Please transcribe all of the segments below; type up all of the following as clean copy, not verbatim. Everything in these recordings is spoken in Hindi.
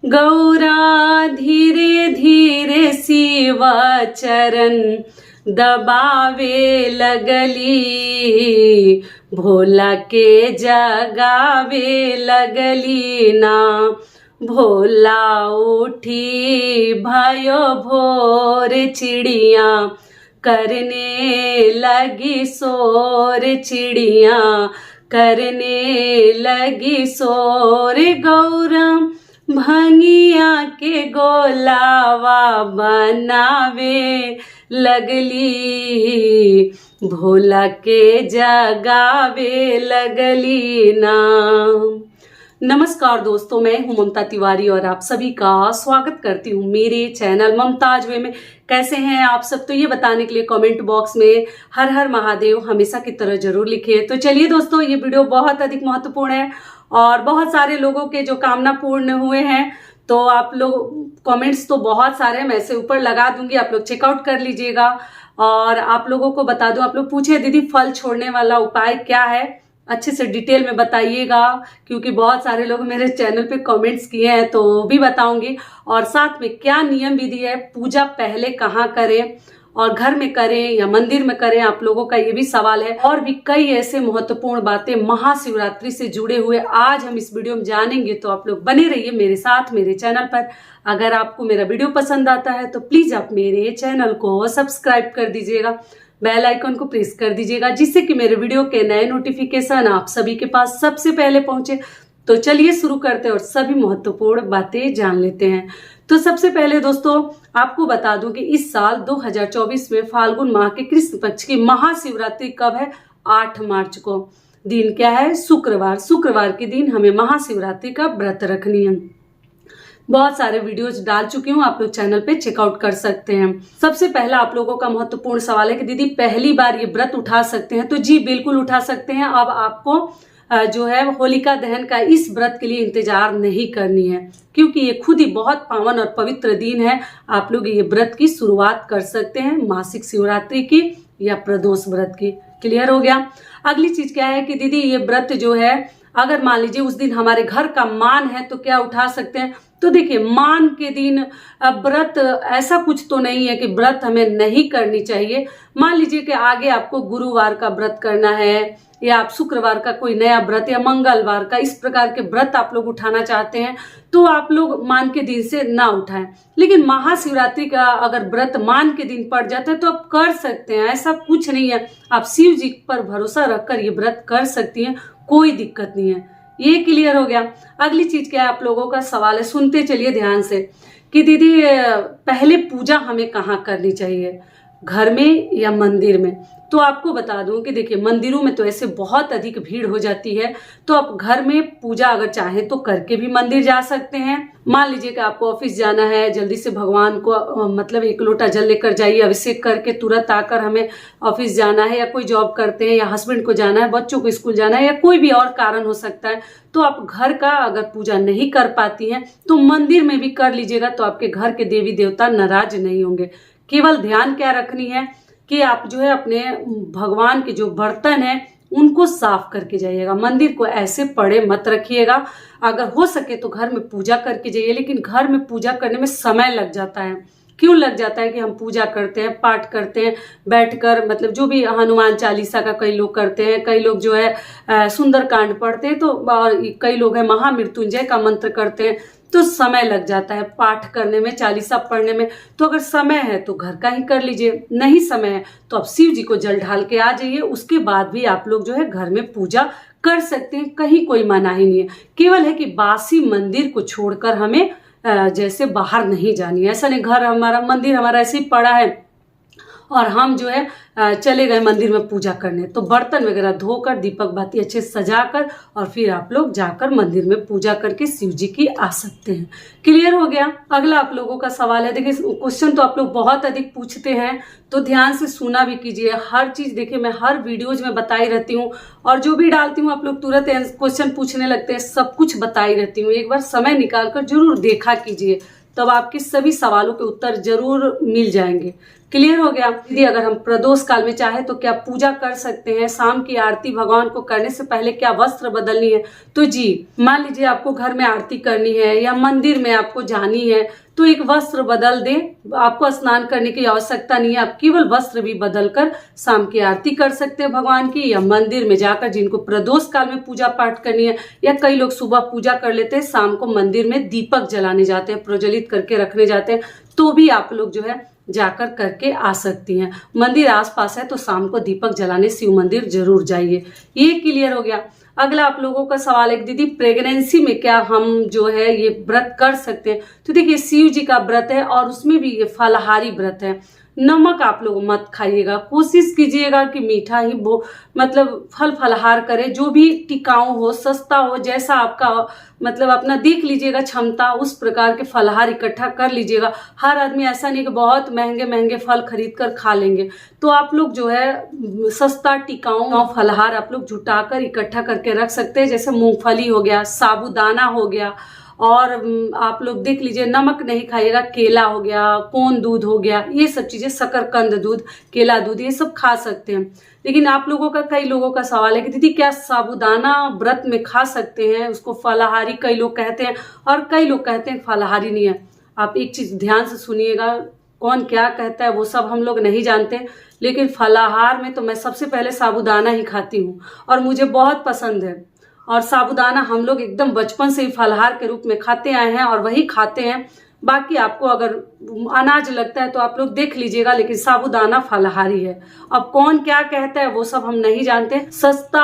गौरा धीरे धीरे शिव चरण दबावे लगली, भोला के जगावे लगली ना। भोला उठी भयो भोर, चिड़िया करने लगी शोर, चिड़िया करने लगी शोर। गौरा भंगिया के गोलावा बनावे लगली, भोला के जगावे लगली ना। नमस्कार दोस्तों, मैं हूं ममता तिवारी और आप सभी का स्वागत करती हूं मेरे चैनल ममताज वे में। कैसे हैं आप सब? तो ये बताने के लिए कमेंट बॉक्स में हर हर महादेव हमेशा की तरह जरूर लिखिए। तो चलिए दोस्तों, ये वीडियो बहुत अधिक महत्वपूर्ण है और बहुत सारे लोगों के जो कामना पूर्ण हुए हैं, तो आप लोग कमेंट्स तो बहुत सारे हैं, मैं इसे ऊपर लगा दूंगी, आप लोग चेकआउट कर लीजिएगा। और आप लोगों को बता दूं, आप लोग पूछे दीदी फल छोड़ने वाला उपाय क्या है, अच्छे से डिटेल में बताइएगा, क्योंकि बहुत सारे लोग मेरे चैनल पे कमेंट्स किए हैं, तो भी बताऊंगी। और साथ में क्या नियम विधि है, पूजा पहले कहाँ करें और घर में करें या मंदिर में करें, आप लोगों का ये भी सवाल है। और भी कई ऐसे महत्वपूर्ण बातें महाशिवरात्रि से जुड़े हुए आज हम इस वीडियो में जानेंगे, तो आप लोग बने रहिए मेरे साथ मेरे चैनल पर। अगर आपको मेरा वीडियो पसंद आता है तो प्लीज आप मेरे चैनल को सब्सक्राइब कर दीजिएगा, बेल आइकन को प्रेस कर दीजिएगा, जिससे कि मेरे वीडियो के नए नोटिफिकेशन आप सभी के पास सबसे पहले पहुंचे। तो चलिए शुरू करते हैं और सभी महत्वपूर्ण बातें जान लेते हैं। तो सबसे पहले दोस्तों आपको बता दूं कि इस साल 2024 में फाल्गुन माह के कृष्ण पक्ष की महाशिवरात्रि कब है? 8 मार्च को। दिन क्या है? शुक्रवार। शुक्रवार के दिन हमें महाशिवरात्रि का व्रत रखनी है। बहुत सारे वीडियोज डाल चुकी हूँ, आप लोग चैनल पे चेकआउट कर सकते हैं। सबसे पहला आप लोगों का महत्वपूर्ण सवाल है कि दीदी पहली बार ये व्रत उठा सकते हैं? तो जी बिल्कुल उठा सकते हैं। अब आपको जो है होलिका दहन का इस व्रत के लिए इंतजार नहीं करनी है, क्योंकि ये खुद ही बहुत पावन और पवित्र दिन है। आप लोग ये व्रत की शुरुआत कर सकते हैं, मासिक शिवरात्रि की या प्रदोष व्रत की। क्लियर हो गया? अगली चीज क्या है कि दीदी ये व्रत जो है, अगर मान लीजिए उस दिन हमारे घर का मान है तो क्या उठा सकते हैं? तो देखिए, मान के दिन व्रत ऐसा कुछ तो नहीं है कि व्रत हमें नहीं करनी चाहिए। मान लीजिए कि आगे आपको गुरुवार का व्रत करना है, या आप शुक्रवार का कोई नया व्रत या मंगलवार का, इस प्रकार के व्रत आप लोग उठाना चाहते हैं तो आप लोग मान के दिन से ना उठाएं। लेकिन महाशिवरात्रि का अगर व्रत मान के दिन पड़ जाता है तो आप कर सकते हैं, ऐसा कुछ नहीं है। आप शिव जी पर भरोसा रखकर ये व्रत कर सकती हैं, कोई दिक्कत नहीं है। ये क्लियर हो गया। अगली चीज क्या है, आप लोगों का सवाल है, सुनते चलिए ध्यान से, कि दीदी पहले पूजा हमें कहाँ करनी चाहिए, घर में या मंदिर में? तो आपको बता दूं कि देखिए, मंदिरों में तो ऐसे बहुत अधिक भीड़ हो जाती है, तो आप घर में पूजा अगर चाहें तो करके भी मंदिर जा सकते हैं। मान लीजिए कि आपको ऑफिस जाना है, जल्दी से भगवान को मतलब 1 लोटा जल लेकर जाइए, अभिषेक करके तुरंत आकर हमें ऑफिस जाना है, या कोई जॉब करते हैं या हस्बैंड को जाना है, बच्चों को स्कूल जाना है, या कोई भी और कारण हो सकता है, तो आप घर का अगर पूजा नहीं कर पाती हैं तो मंदिर में भी कर लीजिएगा, तो आपके घर के देवी देवता नाराज नहीं होंगे। केवल ध्यान क्या रखनी है कि आप जो है अपने भगवान के जो बर्तन है उनको साफ करके जाइएगा, मंदिर को ऐसे पड़े मत रखिएगा। अगर हो सके तो घर में पूजा करके जाइए, लेकिन घर में पूजा करने में समय लग जाता है। क्यों लग जाता है? कि हम पूजा करते हैं, पाठ करते हैं बैठकर, मतलब जो भी हनुमान चालीसा का कई लोग करते हैं, कई लोग जो है सुंदरकांड पढ़ते हैं, तो कई लोग है महामृत्युंजय का मंत्र करते हैं, तो समय लग जाता है पाठ करने में, चालीसा पढ़ने में। तो अगर समय है तो घर का ही कर लीजिए, नहीं समय है तो आप शिव जी को जल ढाल के आ जाइए, उसके बाद भी आप लोग जो है घर में पूजा कर सकते हैं, कहीं कोई मनाही नहीं है। केवल है कि बासी मंदिर को छोड़कर हमें जैसे बाहर नहीं जानी है। ऐसा नहीं घर हमारा, मंदिर हमारा ऐसे ही पड़ा है और हम जो है चले गए मंदिर में पूजा करने, तो बर्तन वगैरह धोकर, दीपक बाती अच्छे सजाकर और फिर आप लोग जाकर मंदिर में पूजा करके शिव जी की आ सकते हैं। क्लियर हो गया? अगला आप लोगों का सवाल है, देखिए क्वेश्चन तो आप लोग बहुत अधिक पूछते हैं, तो ध्यान से सुना भी कीजिए। हर चीज देखिए मैं हर वीडियोज में बताई रहती हूँ, और जो भी डालती हूँ आप लोग तुरंत क्वेश्चन पूछने लगते हैं, सब कुछ बताई रहती हूँ। एक बार समय निकाल कर जरूर देखा कीजिए, तब आपके सभी सवालों के उत्तर जरूर मिल जाएंगे। क्लियर हो गया दीदी। अगर हम प्रदोष काल में चाहे तो क्या पूजा कर सकते हैं? शाम की आरती भगवान को करने से पहले क्या वस्त्र बदलनी है? तो जी, मान लीजिए आपको घर में आरती करनी है या मंदिर में आपको जानी है तो एक वस्त्र बदल दे, आपको स्नान करने की आवश्यकता नहीं है। आप केवल वस्त्र भी बदल कर शाम की आरती कर सकते हैं भगवान की, या मंदिर में जाकर जिनको प्रदोष काल में पूजा पाठ करनी है, या कई लोग सुबह पूजा कर लेते हैं, शाम को मंदिर में दीपक जलाने जाते हैं, प्रज्वलित करके रखने जाते हैं, तो भी आप लोग जो है जाकर करके आ सकती हैं। मंदिर आसपास है तो शाम को दीपक जलाने शिव मंदिर जरूर जाइए। ये क्लियर हो गया। अगला आप लोगों का सवाल है दीदी प्रेगनेंसी में क्या हम जो है ये व्रत कर सकते हैं? तो देखिए, शिव जी का व्रत है और उसमें भी ये फलाहारी व्रत है। नमक आप लोग मत खाइएगा, कोशिश कीजिएगा कि मीठा ही मतलब फल फलहार करें, जो भी टिकाऊ हो, सस्ता हो, जैसा आपका मतलब अपना देख लीजिएगा क्षमता, उस प्रकार के फलहार इकट्ठा कर लीजिएगा। हर आदमी ऐसा नहीं कि बहुत महंगे महंगे फल खरीद कर खा लेंगे, तो आप लोग जो है सस्ता टिकाऊ फलहार आप लोग जुटाकर इकट्ठा करके रख सकते हैं। जैसे मूंगफली हो गया, साबूदाना हो गया, और आप लोग देख लीजिए नमक नहीं खाइएगा, केला हो गया, कोन दूध हो गया, ये सब चीजें, शकरकंद दूध, केला दूध, ये सब खा सकते हैं। लेकिन आप लोगों का, कई लोगों का सवाल है कि दीदी क्या साबूदाना व्रत में खा सकते हैं? उसको फलाहारी कई लोग कहते हैं और कई लोग कहते हैं फलाहारी नहीं है। आप एक चीज ध्यान से सुनिएगा, कौन क्या कहता है वो सब हम लोग नहीं जानते, लेकिन फलाहार में तो मैं सबसे पहले साबूदाना ही खाती हूँ और मुझे बहुत पसंद है। और साबूदाना हम लोग एकदम बचपन से ही फलाहार के रूप में खाते आए हैं और वही खाते हैं। बाकी आपको अगर अनाज लगता है तो आप लोग देख लीजिएगा, लेकिन साबूदाना फलाहारी है। अब कौन क्या कहता है वो सब हम नहीं जानते। सस्ता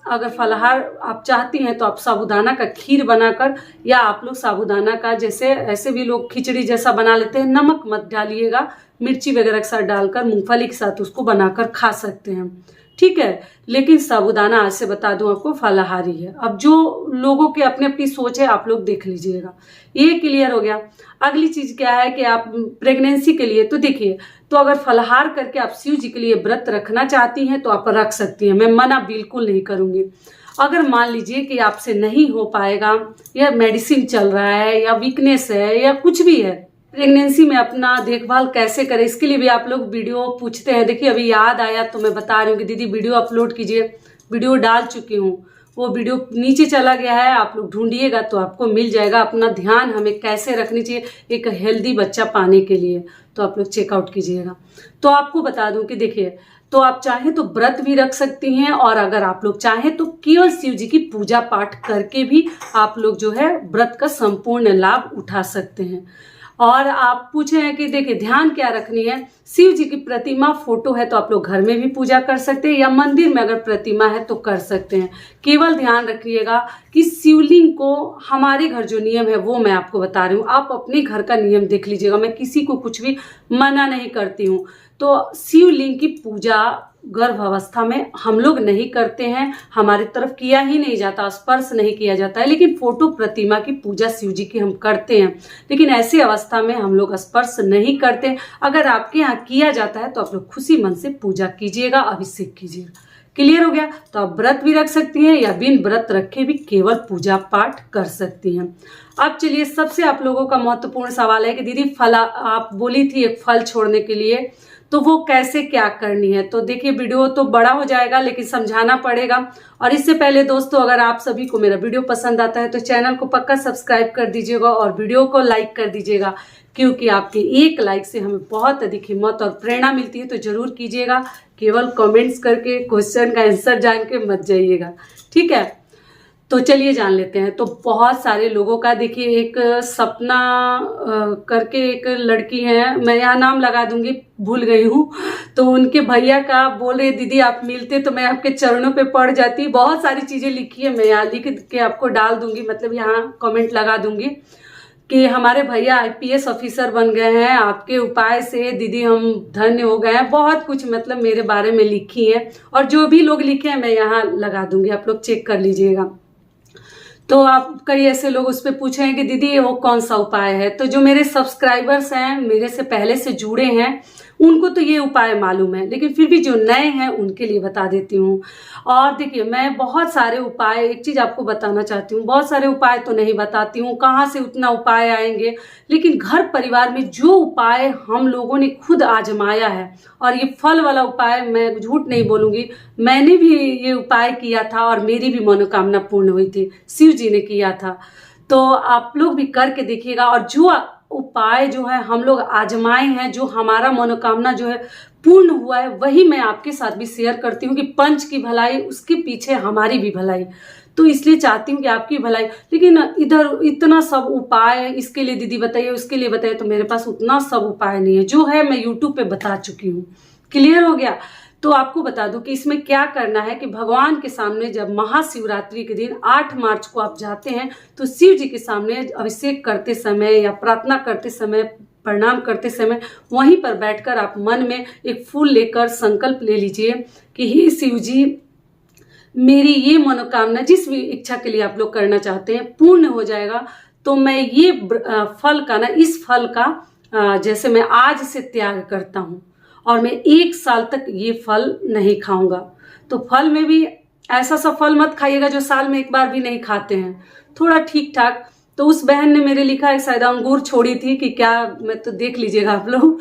अगर फलाहार आप चाहती हैं तो आप साबूदाना का खीर बनाकर, या आप लोग साबूदाना का जैसे ऐसे भी लोग खिचड़ी जैसा बना लेते हैं, नमक मत डालिएगा, मिर्ची वगैरह के साथ डालकर मूंगफली के साथ उसको बनाकर खा सकते हैं, ठीक है। लेकिन साबूदाना आज से बता दूं आपको फलाहारी है। अब जो लोगों की अपनी अपनी सोच है, आप लोग देख लीजिएगा। ये क्लियर हो गया। अगली चीज क्या है कि आप प्रेगनेंसी के लिए, तो देखिए, तो अगर फलाहार करके आप शिव जी के लिए व्रत रखना चाहती हैं तो आप रख सकती हैं, मैं मना बिल्कुल नहीं करूंगी। अगर मान लीजिए कि आपसे नहीं हो पाएगा, या मेडिसिन चल रहा है, या वीकनेस है, या कुछ भी है, प्रेगनेंसी में अपना देखभाल कैसे करें, इसके लिए भी आप लोग वीडियो पूछते हैं। देखिए, अभी याद आया तो मैं बता रही हूँ कि दीदी वीडियो अपलोड कीजिए। वीडियो डाल चुकी हूँ, वो वीडियो नीचे चला गया है, आप लोग ढूंढिएगा तो आपको मिल जाएगा। अपना ध्यान हमें कैसे रखनी चाहिए एक हेल्दी बच्चा पाने के लिए, तो आप लोग चेकआउट कीजिएगा। तो आपको बता दूं कि देखिए, तो आप चाहें तो व्रत भी रख सकती हैं, और अगर आप लोग चाहें तो केवल शिव जी की पूजा पाठ करके भी आप लोग जो है व्रत का संपूर्ण लाभ उठा सकते हैं। और आप पूछे हैं कि देखिए ध्यान क्या रखनी है, शिव जी की प्रतिमा फोटो है तो आप लोग घर में भी पूजा कर सकते हैं, या मंदिर में अगर प्रतिमा है तो कर सकते हैं। केवल ध्यान रखिएगा कि शिवलिंग को, हमारे घर जो नियम है वो मैं आपको बता रही हूँ, आप अपने घर का नियम देख लीजिएगा, मैं किसी को कुछ भी मना नहीं करती हूँ। तो शिवलिंग की पूजा गर्भ अवस्था में हम लोग नहीं करते हैं, हमारी तरफ किया ही नहीं जाता, स्पर्श नहीं किया जाता है। लेकिन फोटो प्रतिमा की पूजा शिव जी की हम करते हैं, लेकिन ऐसी अवस्था में हम लोग स्पर्श नहीं करते। अगर आपके यहाँ किया जाता है तो आप लोग खुशी मन से पूजा कीजिएगा, अभिषेक कीजिएगा। क्लियर हो गया। तो आप व्रत भी रख सकती हैं, या बिन व्रत रखे भी केवल पूजा पाठ कर सकती हैं। अब चलिए, सबसे आप लोगों का महत्वपूर्ण सवाल है कि दीदी फला, आप बोली थी एक फल छोड़ने के लिए, तो वो कैसे क्या करनी है। तो देखिए, वीडियो तो बड़ा हो जाएगा लेकिन समझाना पड़ेगा। और इससे पहले दोस्तों, अगर आप सभी को मेरा वीडियो पसंद आता है तो चैनल को पक्का सब्सक्राइब कर दीजिएगा और वीडियो को लाइक कर दीजिएगा, क्योंकि आपके एक लाइक से हमें बहुत अधिक हिम्मत और प्रेरणा मिलती है। तो जरूर कीजिएगा, केवल कमेंट्स करके क्वेश्चन का आंसर जान के मत जाइएगा, ठीक है। तो चलिए जान लेते हैं। तो बहुत सारे लोगों का, देखिए, एक सपना करके एक लड़की है, मैं यहाँ नाम लगा दूंगी, भूल गई हूँ, तो उनके भैया का बोल रहे दीदी आप मिलते तो मैं आपके चरणों पे पड़ जाती। बहुत सारी चीजें लिखी है, मैं यहाँ लिख के आपको डाल दूंगी, मतलब यहाँ कमेंट लगा दूंगी कि हमारे भैया IPS ऑफिसर बन गए हैं, आपके उपाय से दीदी हम धन्य हो गए हैं। बहुत कुछ मतलब मेरे बारे में लिखी है, और जो भी लोग लिखे हैं मैं यहाँ लगा दूंगी, आप लोग चेक कर लीजिएगा। तो आप, कई ऐसे लोग उस पर पूछे हैं कि दीदी वो कौन सा उपाय है। तो जो मेरे सब्सक्राइबर्स हैं, मेरे से पहले से जुड़े हैं, उनको तो ये उपाय मालूम है, लेकिन फिर भी जो नए हैं उनके लिए बता देती हूँ। और देखिए, मैं बहुत सारे उपाय, एक चीज़ आपको बताना चाहती हूँ, बहुत सारे उपाय तो नहीं बताती हूँ, कहाँ से उतना उपाय आएंगे, लेकिन घर परिवार में जो उपाय हम लोगों ने खुद आजमाया है, और ये फल वाला उपाय मैं झूठ नहीं बोलूँगी, मैंने भी ये उपाय किया था और मेरी भी मनोकामना पूर्ण हुई थी, शिव जी ने किया था। तो आप लोग भी करके देखिएगा। और जो उपाय जो है हम लोग आजमाए हैं, जो हमारा मनोकामना जो है पूर्ण हुआ है, वही मैं आपके साथ भी शेयर करती हूँ कि पंच की भलाई, उसके पीछे हमारी भी भलाई। तो इसलिए चाहती हूँ कि आपकी भलाई। लेकिन इधर इतना सब उपाय, इसके लिए दीदी बताइए, उसके लिए बताइए, तो मेरे पास उतना सब उपाय नहीं है। जो है मैं यूट्यूब पे बता चुकी हूँ। क्लियर हो गया? तो आपको बता दूं कि इसमें क्या करना है कि भगवान के सामने जब महाशिवरात्रि के दिन 8 मार्च को आप जाते हैं, तो शिव जी के सामने अभिषेक करते समय या प्रार्थना करते समय, प्रणाम करते समय, वहीं पर बैठकर आप मन में एक फूल लेकर संकल्प ले लीजिए कि हे शिव जी, मेरी ये मनोकामना, जिस भी इच्छा के लिए आप लोग करना चाहते हैं, पूर्ण हो जाएगा। तो मैं ये फल का ना, इस फल का जैसे मैं आज से त्याग करता हूँ, और मैं 1 साल तक ये फल नहीं खाऊंगा। तो फल में भी ऐसा सा फल मत खाइएगा जो साल में 1 बार भी नहीं खाते हैं, थोड़ा ठीक ठाक। तो उस बहन ने मेरे लिखा है, शायद अंगूर छोड़ी थी कि क्या, मैं तो देख लीजिएगा आप लोग।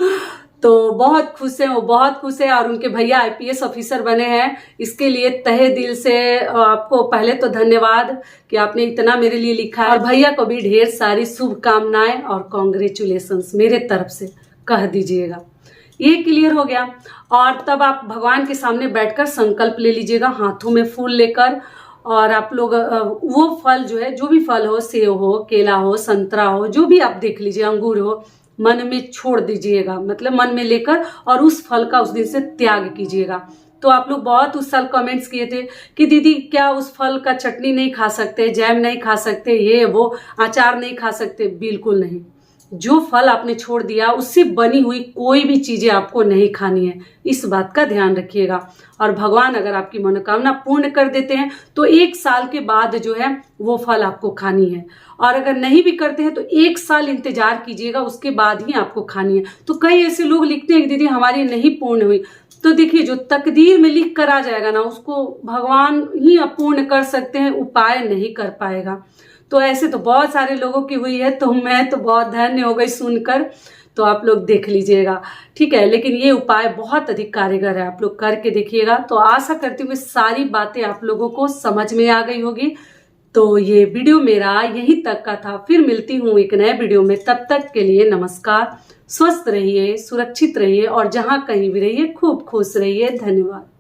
तो बहुत खुश है, वो बहुत खुश है, और उनके भैया IPS ऑफिसर बने हैं। इसके लिए तहे दिल से आपको पहले तो धन्यवाद कि आपने इतना मेरे लिए लिखा है, और भैया को भी ढेर सारी शुभकामनाएं और कॉन्ग्रेचुलेशंस मेरे तरफ से कह दीजिएगा। ये क्लियर हो गया। और तब आप भगवान के सामने बैठकर संकल्प ले लीजिएगा, हाथों में फूल लेकर, और आप लोग वो फल जो है, जो भी फल हो, सेव हो, केला हो, संतरा हो, जो भी आप देख लीजिए, अंगूर हो, मन में छोड़ दीजिएगा, मतलब मन में लेकर, और उस फल का उस दिन से त्याग कीजिएगा। तो आप लोग बहुत उस साल कमेंट्स किए थे कि दीदी क्या उस फल का चटनी नहीं खा सकते, जैम नहीं खा सकते, ये वो अचार नहीं खा सकते? बिल्कुल नहीं। जो फल आपने छोड़ दिया, उससे बनी हुई कोई भी चीजें आपको नहीं खानी है, इस बात का ध्यान रखिएगा। और भगवान अगर आपकी मनोकामना पूर्ण कर देते हैं, तो 1 साल के बाद जो है वो फल आपको खानी है। और अगर नहीं भी करते हैं तो 1 साल इंतजार कीजिएगा, उसके बाद ही आपको खानी है। तो कई ऐसे लोग लिखते हैं कि दीदी हमारी नहीं पूर्ण हुई। तो देखिए, जो तकदीर में लिख कर आ जाएगा ना, उसको भगवान ही अपूर्ण कर सकते हैं, उपाय नहीं कर पाएगा। तो ऐसे तो बहुत सारे लोगों की हुई है, तो मैं तो बहुत धन्य हो गई सुनकर। तो आप लोग देख लीजिएगा, ठीक है। लेकिन ये उपाय बहुत अधिक कारगर है, आप लोग करके देखिएगा। तो आशा करती हूँ सारी बातें आप लोगों को समझ में आ गई होगी। तो ये वीडियो मेरा यहीं तक का था, फिर मिलती हूँ एक नए वीडियो में। तब तक के लिए नमस्कार। स्वस्थ रहिए, सुरक्षित रहिए, और जहाँ कहीं भी रहिए खूब खुश रहिए। धन्यवाद।